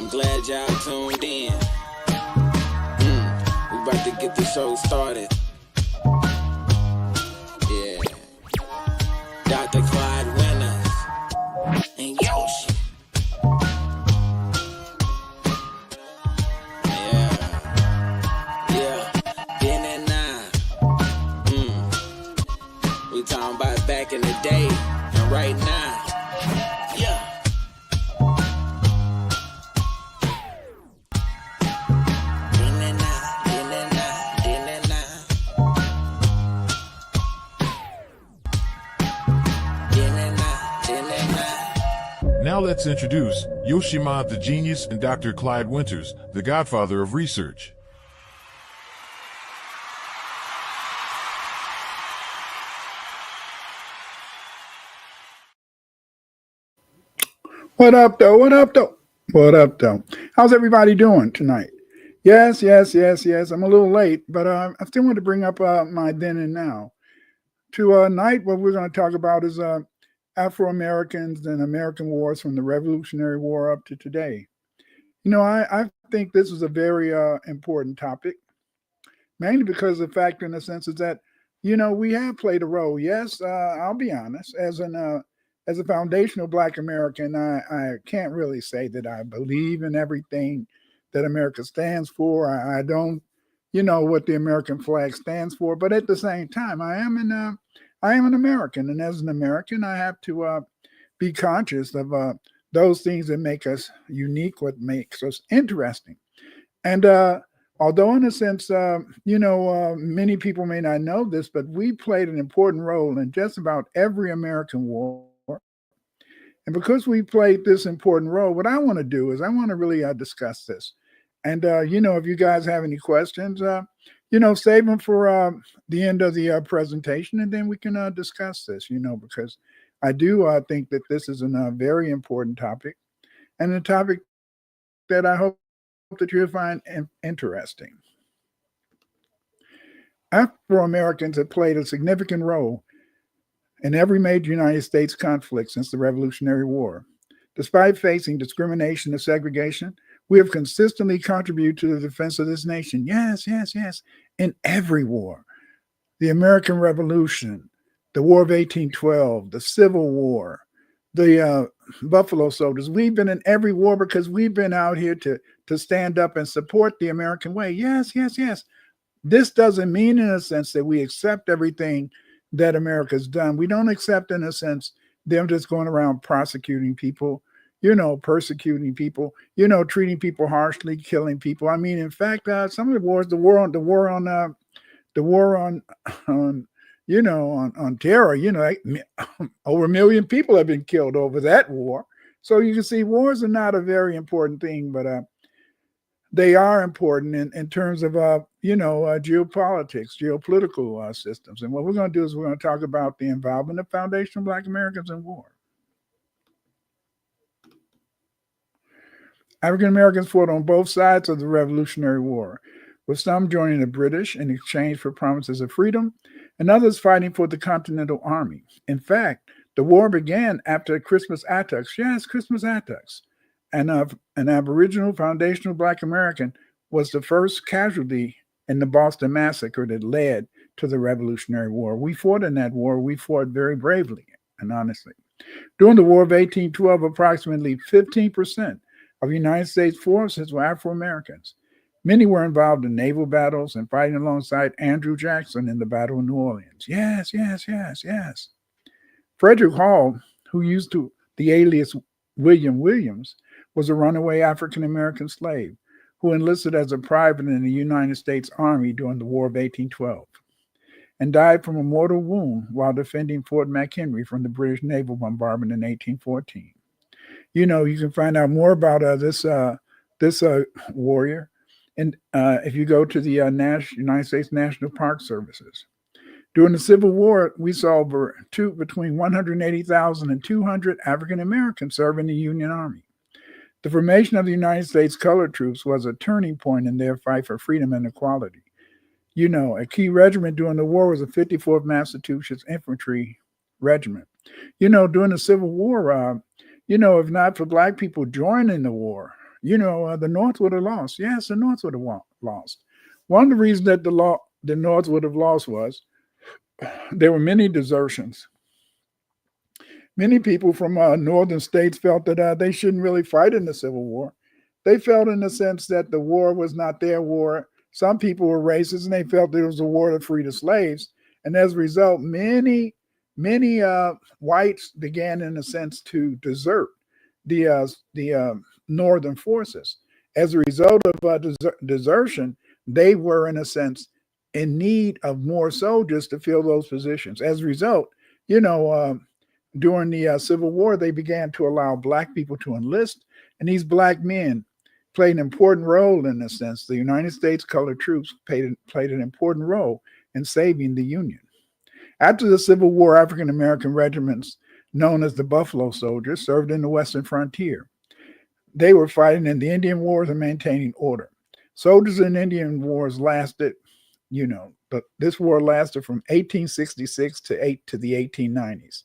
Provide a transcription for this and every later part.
glad y'all tuned in. We about to get the show started. Yeah. Dr. Clyde winners and Yoshi. Yeah. Then and now. We talking about back in the day and right now. Yeah. Now let's introduce Yoshima the Genius and Dr. Clyde Winters, the godfather of research. What up, though? What up, though? What up, though? How's everybody doing tonight? Yes. I'm a little late, but I still want to bring up my then and now. Tonight, what we're going to talk about is Afro-Americans and American wars from the Revolutionary War up to today. You know, I think this is a very important topic, mainly because of the fact, in a sense, is that, you know, we have played a role. Yes, I'll be honest, as a foundational Black American, I can't really say that I believe in everything that America stands for. I don't, you know, what the American flag stands for, but at the same time, I am an American, and as an American, I have to be conscious of those things that make us unique, what makes us interesting. And although, in a sense, many people may not know this, but we played an important role in just about every American war. And because we played this important role, what I want to do is I want to really discuss this. And, if you guys have any questions, save them for the end of the presentation, and then we can discuss this, because I do think that this is a very important topic, and a topic that I hope that you'll find interesting. Afro-Americans have played a significant role in every major United States conflict since the Revolutionary War. Despite facing discrimination and segregation, we have consistently contributed to the defense of this nation. Yes. In every war. The American Revolution, the War of 1812, the Civil War, the Buffalo Soldiers. We've been in every war because we've been out here to stand up and support the American way. Yes. This doesn't mean, in a sense, that we accept everything that America's done. We don't accept, in a sense, them just going around prosecuting people, persecuting people, treating people harshly, killing people. I mean, in fact, some of the wars, the war on terror, over 1 million people have been killed over that war. So you can see wars are not a very important thing, but they are important in terms of, geopolitics, geopolitical systems. And what we're going to do is we're going to talk about the involvement of foundational Black Americans in war. African Americans fought on both sides of the Revolutionary War, with some joining the British in exchange for promises of freedom, and others fighting for the Continental Army. In fact, the war began after Christmas attacks. Yes, Christmas attacks. And an Aboriginal foundational Black American was the first casualty in the Boston Massacre that led to the Revolutionary War. We fought in that war. We fought very bravely and honestly. During the War of 1812, approximately 15% of United States forces were Afro-Americans. Many were involved in naval battles and fighting alongside Andrew Jackson in the Battle of New Orleans. Yes. Frederick Hall, who used the alias William Williams, was a runaway African-American slave who enlisted as a private in the United States Army during the War of 1812 and died from a mortal wound while defending Fort McHenry from the British naval bombardment in 1814. You can find out more about this warrior, and if you go to the United States National Park Services. During the Civil War, we saw between 180,000 and 200 African Americans serve in the Union Army. The formation of the United States Colored Troops was a turning point in their fight for freedom and equality. A key regiment during the war was the 54th Massachusetts Infantry Regiment. During the Civil War, if not for Black people joining the war, the North would have lost. Yes, the North would have lost. One of the reasons that the North would have lost was there were many desertions. Many people from northern states felt that they shouldn't really fight in the Civil War. They felt, in the sense, that the war was not their war. Some people were racist, and they felt it was a war to free the slaves. And as a result, many whites began, in a sense, to desert the northern forces. As a result of desertion, they were, in a sense, in need of more soldiers to fill those positions. As a result, during the Civil War, they began to allow black people to enlist, and these black men played an important role in this sense. The United States colored troops played an important role in saving the Union. After the Civil War, African American regiments known as the Buffalo Soldiers served in the Western frontier. They were fighting in the Indian Wars and maintaining order. Soldiers in Indian Wars lasted, but this war lasted from 1866 to the 1890s.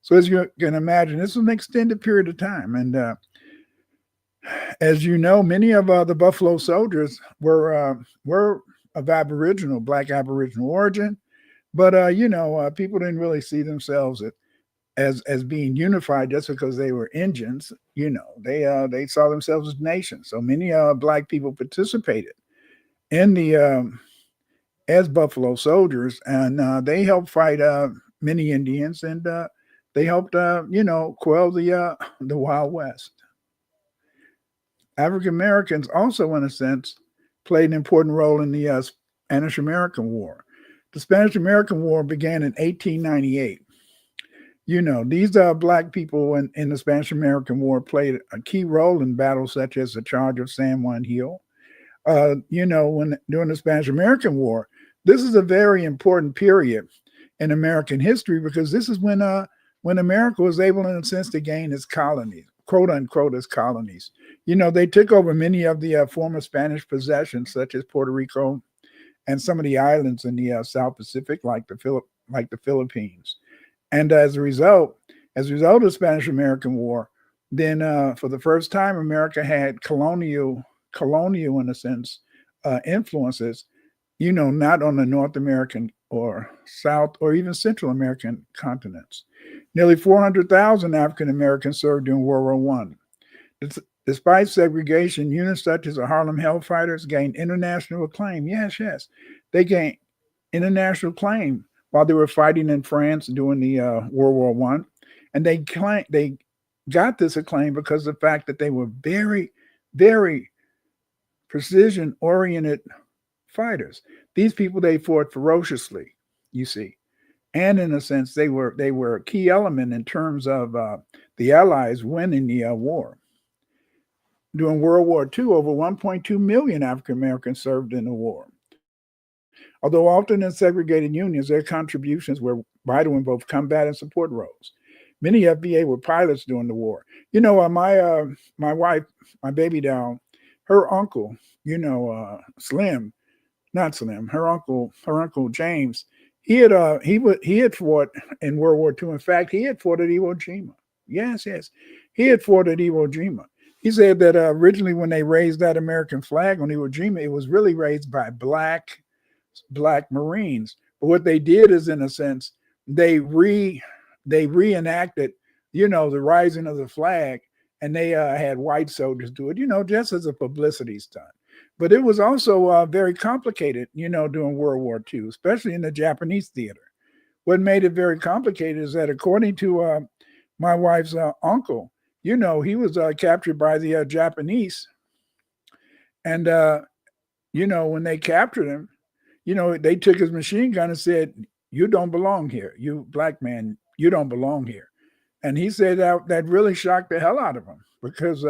So as you can imagine, this was an extended period of time. And as you know, many of the Buffalo Soldiers were of Black Aboriginal origin. But people didn't really see themselves as being unified just because they were Indians. They saw themselves as nations. So many black people participated in the as Buffalo Soldiers, and they helped fight many Indians, and they helped quell the Wild West. African Americans also, in a sense, played an important role in the Spanish American War. The Spanish American War began in 1898. These black people in the Spanish American War played a key role in battles such as the Charge of San Juan Hill. During the Spanish American War, this is a very important period in American history, because this is when America was able, in a sense, to gain its colonies, quote unquote, as colonies. They took over many of the former Spanish possessions, such as Puerto Rico and some of the islands in the South Pacific, like the Philippines. And as a result of the Spanish-American War, then for the first time, America had colonial in a sense influences, not on the North American or South or even Central American continents. Nearly 400,000 African Americans served during World War I. Despite segregation, units such as the Harlem Hellfighters gained international acclaim. Yes, they gained international acclaim while they were fighting in France during the World War I, and they got this acclaim because of the fact that they were very, very precision-oriented fighters. These people, they fought ferociously, you see, and in a sense, they were a key element in terms of the Allies winning the war. During World War II, over 1.2 million African Americans served in the war. Although often in segregated unions, their contributions were vital in both combat and support roles. Many FBA were pilots during the war. My wife, my baby doll, her uncle, Slim, not Slim, her uncle James, he had fought in World War II. In fact, he had fought at Iwo Jima. Yes, he had fought at Iwo Jima. He said that originally when they raised that American flag on Iwo Jima, it was really raised by black Marines. But what they did is, in a sense, they reenacted, the rising of the flag, and they had white soldiers do it, just as a publicity stunt. But it was also very complicated, during World War II, especially in the Japanese theater. What made it very complicated is that, according to my wife's uncle, he was captured by the Japanese. And, when they captured him, they took his machine gun and said, "You don't belong here. You black man, you don't belong here." And he said that really shocked the hell out of him, because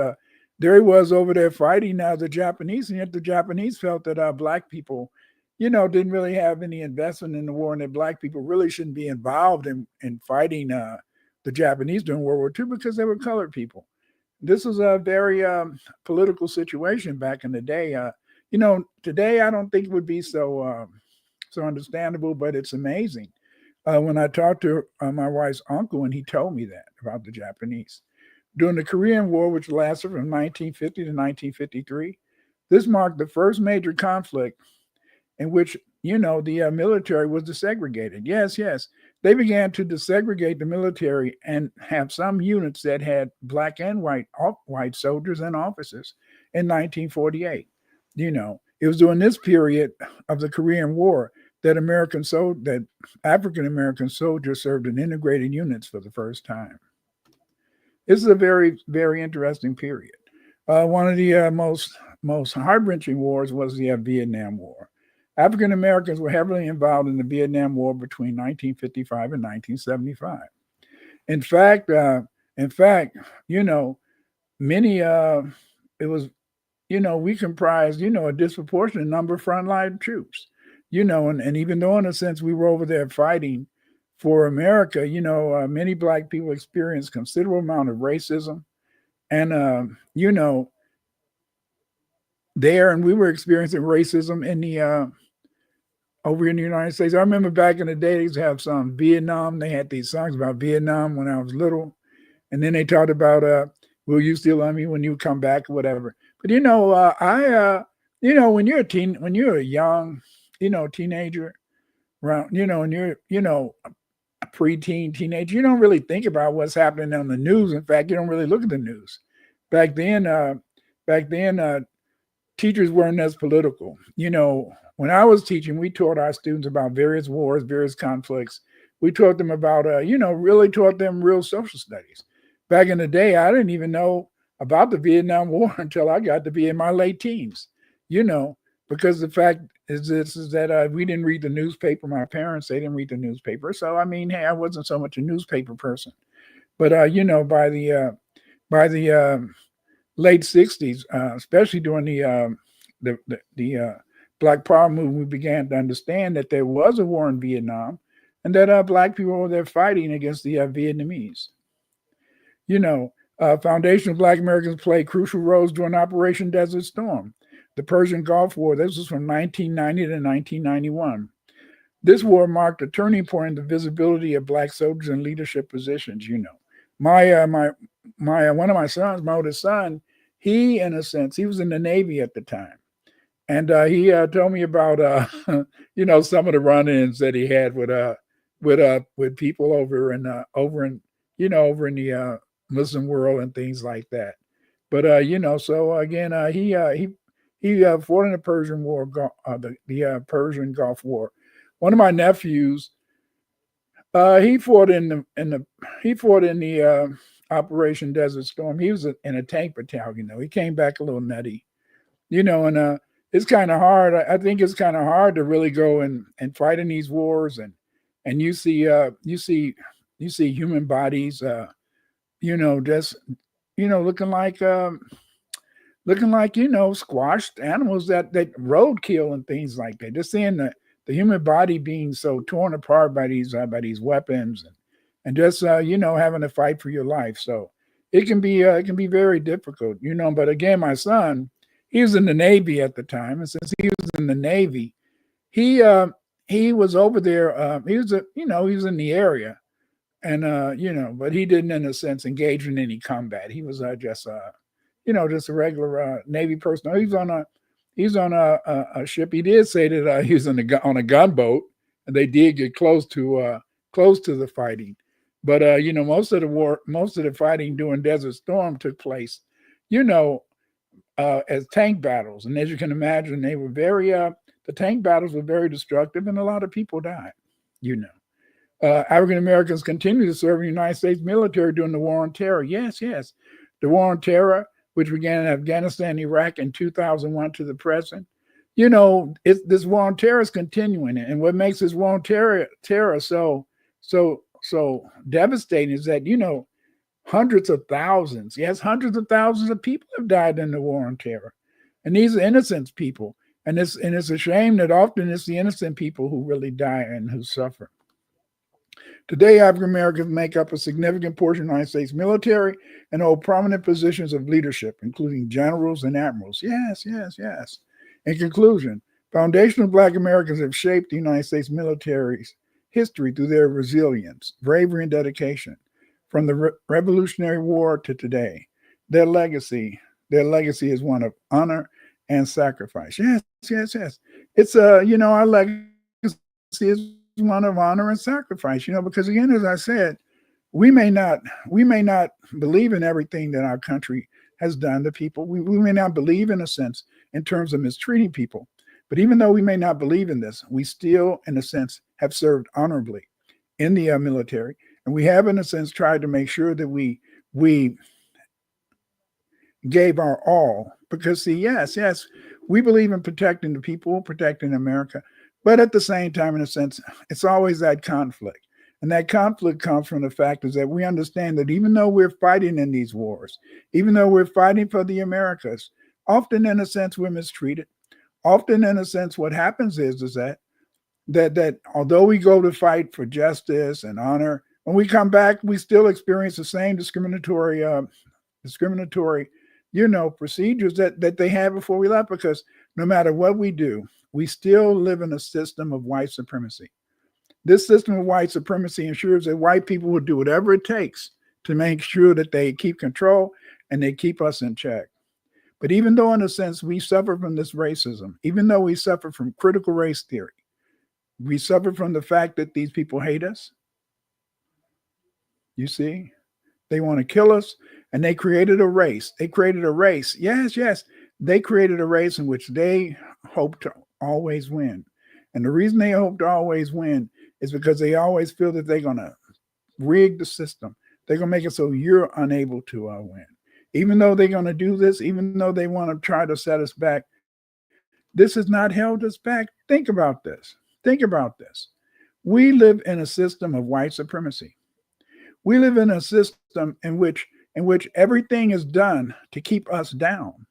there he was over there fighting the Japanese, and yet the Japanese felt that black people, didn't really have any investment in the war, and that black people really shouldn't be involved in fighting the Japanese during World War II because they were colored people. This was a very political situation back in the day. Today I don't think it would be so understandable, but it's amazing. When I talked to my wife's uncle, and he told me that about the Japanese. During the Korean War, which lasted from 1950 to 1953, this marked the first major conflict in which, the military was desegregated. Yes, yes. They began to desegregate the military and have some units that had black and white soldiers and officers in 1948. It was during this period of the Korean War that that African American soldiers served in integrated units for the first time. This is a very, very interesting period. One of the most heart-wrenching wars was the Vietnam War. African Americans were heavily involved in the Vietnam War between 1955 and 1975. In fact, many it was we comprised a disproportionate number of frontline troops. And even though in a sense we were over there fighting for America, many black people experienced considerable amount of racism, and and we were experiencing racism in the over in the United States. I remember back in the day, they used to have some Vietnam. They had these songs about Vietnam when I was little. And then they talked about, will you still love me when you come back or whatever. But, when you're a young, teenager around, and you're, a preteen, teenager, you don't really think about what's happening on the news. In fact, you don't really look at the news. Back then, teachers weren't as political. When I was teaching, we taught our students about various wars, various conflicts. We taught them about, really taught them real social studies. Back in the day, I didn't even know about the Vietnam War until I got to be in my late teens, because the fact is that we didn't read the newspaper. My parents, they didn't read the newspaper. So, hey, I wasn't so much a newspaper person. But, by the late 60s, especially during the Black Power movement, we began to understand that there was a war in Vietnam and that black people were there fighting against the Vietnamese. Foundation of Black Americans played crucial roles during Operation Desert Storm, the Persian Gulf War. This was from 1990 to 1991. This war marked a turning point in the visibility of black soldiers in leadership positions. My one of my sons, my oldest son, he, in a sense, he was in the Navy at the time. And he told me about some of the run-ins that he had with people over in the Muslim world and things like that. But so again, he fought in the Persian War, the Persian Gulf War. One of my nephews, he fought in the Operation Desert Storm. He was in a tank battalion. He came back a little nutty, and it's kind of hard. I think it's kind of hard to really go and fight in these wars, and you see human bodies, just looking like squashed animals that roadkill and things like that. Just seeing the human body being so torn apart by these weapons and just having to fight for your life. So it can be very difficult, But again, my son, he was in the Navy at the time, and since he was in the Navy, he was over there. He was in the area, and but he didn't, in a sense, engage in any combat. He was just a regular Navy person. He's on a ship. He did say that he was on a gunboat, and they did get close to the fighting. But most of the fighting during Desert Storm took place, as tank battles. And as you can imagine, they were the tank battles were very destructive, and a lot of people died. African Americans continued to serve in the United States military during the War on Terror. Yes, yes. The War on Terror, which began in Afghanistan and Iraq in 2001 to the present. This War on Terror is continuing. And what makes this War on terror so devastating is that, hundreds of thousands of people have died in the War on Terror. And these are innocent people. And it's a shame that often it's the innocent people who really die and who suffer. Today, African Americans make up a significant portion of the United States military and hold prominent positions of leadership, including generals and admirals. Yes, yes, yes. In conclusion, foundational Black Americans have shaped the United States military's history through their resilience, bravery, and dedication. from the Revolutionary War to today. Their legacy, their legacy is one of honor and sacrifice. Yes, yes, yes. It's our legacy is one of honor and sacrifice. Because again, as I said, we may not believe in everything that our country has done to people. We may not believe, in a sense, in terms of mistreating people. But even though we may not believe in this, we still, in a sense, have served honorably in the military, and we have, in a sense, tried to make sure that we gave our all. Because, see, yes, we believe in protecting the people, protecting America, but at the same time, in a sense, it's always that conflict. And that conflict comes from the fact is that we understand that even though we're fighting in these wars, even though we're fighting for the Americas, often, in a sense, we're mistreated. Often, in a sense, what happens is that although we go to fight for justice and honor, when we come back, we still experience the same discriminatory procedures that they had before we left, because no matter what we do, we still live in a system of white supremacy. This system of white supremacy ensures that white people will do whatever it takes to make sure that they keep control and they keep us in check. But even though, in a sense, we suffer from this racism, even though we suffer from critical race theory, we suffer from the fact that these people hate us. You see, they want to kill us, and they created a race. They created a race. Yes. They created a race in which they hope to always win. And the reason they hope to always win is because they always feel that they're going to rig the system. They're going to make it so you're unable to win. Even though they're going to do this, even though they want to try to set us back, this has not held us back. Think about this. We live in a system of white supremacy. We live in a system in which everything is done to keep us down.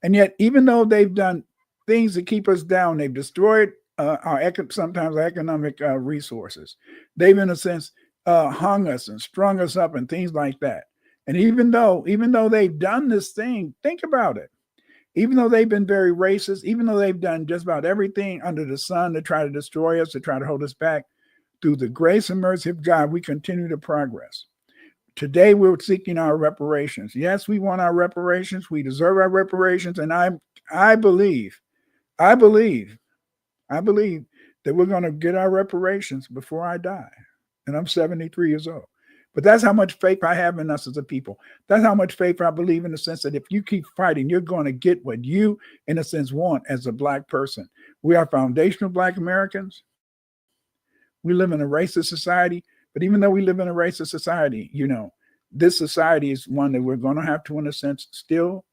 And yet, even though they've done things to keep us down, they've destroyed sometimes our economic resources. They've, in a sense, hung us and strung us up and things like that. And even though they've done this thing, think about it. Even though they've been very racist, even though they've done just about everything under the sun to try to destroy us, to try to hold us back, through the grace and mercy of God, we continue to progress. Today, we're seeking our reparations. Yes, we want our reparations. We deserve our reparations. And I believe that we're going to get our reparations before I die. And I'm 73 years old. But that's how much faith I have in us as a people. That's how much faith I believe, in the sense that if you keep fighting, you're going to get what you, in a sense, want as a Black person. We are foundational Black Americans. We live in a racist society. But even though we live in a racist society, this society is one that we're going to have to, in a sense, still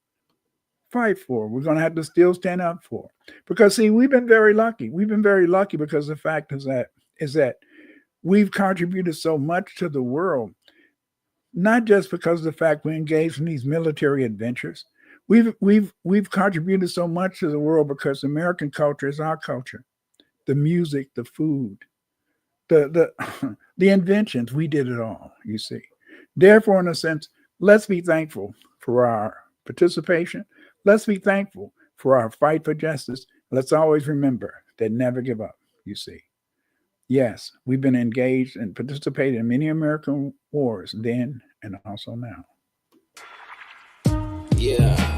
fight for. We're going to have to still stand up for. Because, see, we've been very lucky. We've been very lucky because the fact is that we've contributed so much to the world, not just because of the fact we're engaged in these military adventures. We've contributed so much to the world because American culture is our culture. The music, the food, the inventions, we did it all, you see. Therefore, in a sense, let's be thankful for our participation. Let's be thankful for our fight for justice. Let's always remember that never give up, you see. Yes, we've been engaged and participated in many American wars then and also now. Yeah.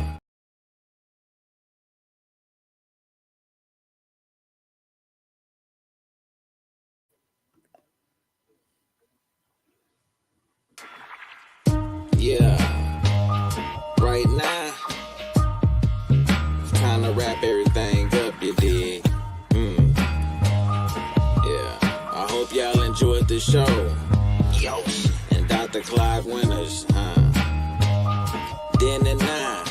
Right now, trying to wrap everything up, you dig? Yeah. I hope y'all enjoyed the show. Yo. And Dr. Clyde Winters, then and now.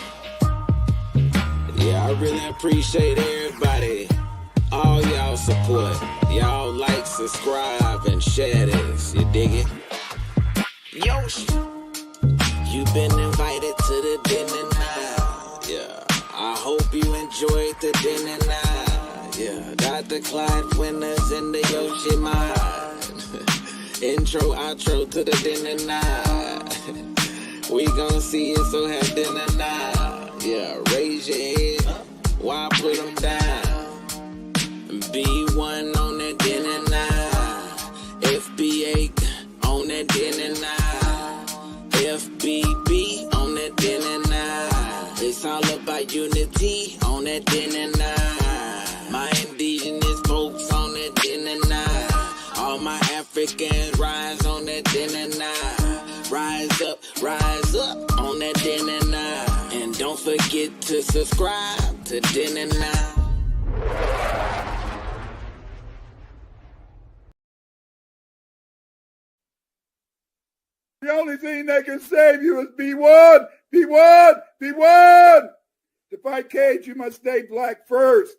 Yeah, I really appreciate everybody. All y'all support. Y'all like, subscribe, and share this. You dig it? Yo. You've been invited to the dinner now. Yeah, I hope you enjoyed the dinner now. Yeah, Dr. Clyde Winters in the Yoshima. Intro, outro to the dinner now. We gon' see you, so have dinner now. Yeah, raise your head while I put them down. B1 on that dinner now. FBA on that dinner now. my unity on that din and nine. My indigenous folks on that din and nine. All my Africans rise on that din and nine. Rise up on that din and nine. And don't forget to subscribe to din and nine. The only thing that can save you is be one, be one, be one. To fight Cage, you must stay black first.